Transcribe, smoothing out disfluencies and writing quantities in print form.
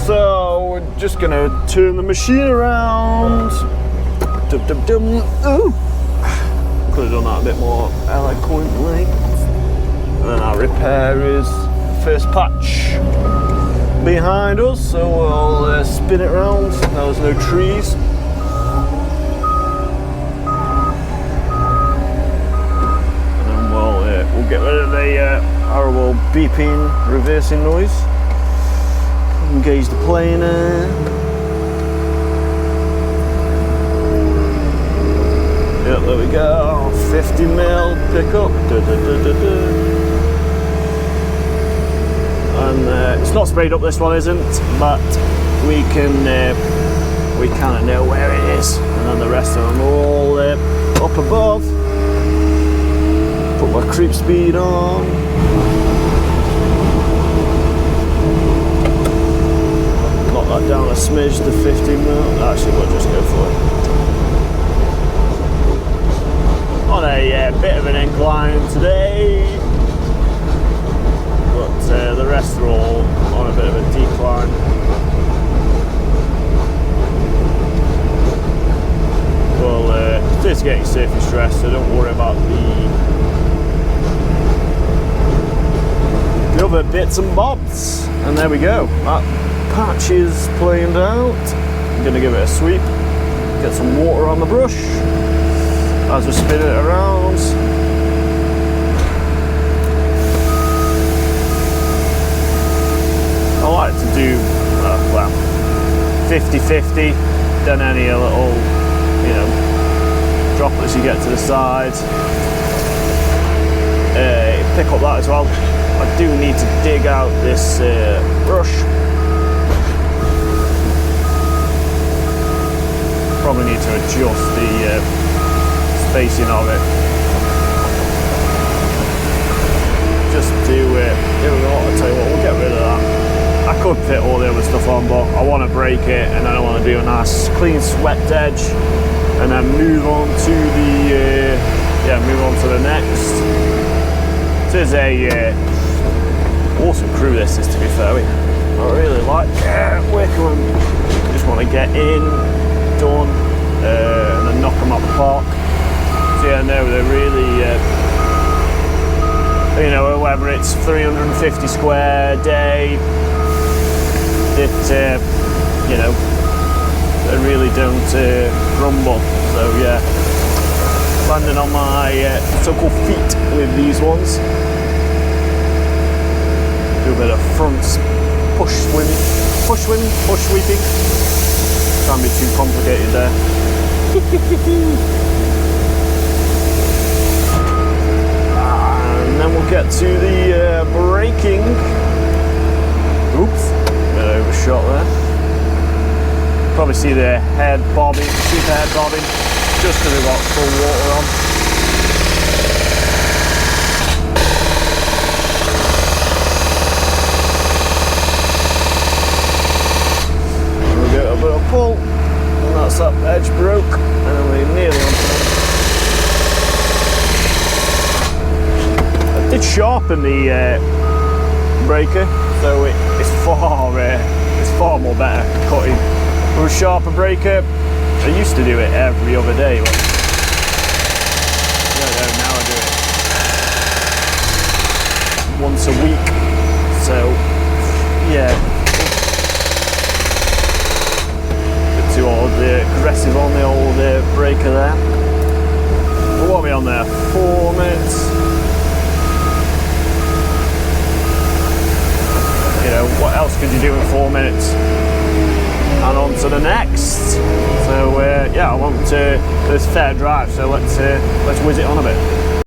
So we're just gonna turn the machine around. Dum, dum, dum. Ooh. Could have done that a bit more eloquently. And then our repair is first patch behind us, so we'll spin it around. Now there's no trees. And then we'll get rid of the horrible beeping reversing noise. Engage the planer. Yep, there we go. 50mm pickup. And it's not sprayed up, this one isn't, but we kind of know where it is. And then the rest of them are all up above. Put my creep speed on. Knock that down a smidge to 50mm. Actually, we'll just go for it. On a bit of an incline today. But the rest are all on a bit of a decline. Well, just getting surface stress, so don't worry about the other bits and bobs. And there we go. That patch is planed out. I'm going to give it a sweep, get some water on the brush as we spin it around. I like to do, well, 50-50, then any little, droplets you get to the side. Pick up that as well. I do need to dig out this brush. Probably need to adjust the spacing of it. Just to, here we go, I'll tell you what, we'll get rid of that. I could fit all the other stuff on, but I want to break it, and then I want to do a nice clean swept edge, and then move on to the next. This is a awesome crew. This is, to be fair. I really like working with them. Just want to get in, done, and then knock them out the park. So yeah, no, they're really. Whether it's 350 square day, they really don't grumble. So yeah, landing on my so-called feet with these ones. Do a bit of front push sweeping. Can't be too complicated there. And then we'll get to the braking. Oops, bit overshot there. Probably see the head bobbing, super head bobbing, just because we've got full water on. And we'll get a bit of pull, and that's that edge broke, and then we're nearly on. I did sharpen the breaker, so it's far more better cutting. With a sharper breaker, I used to do it every other day. But now I do it once a week. So yeah, a bit too aggressive on the old breaker there. But what are we on there? 4 minutes. What else could you do in 4 minutes? And on to the next. So yeah, I want to. There's fair drive, so let's whiz it on a bit.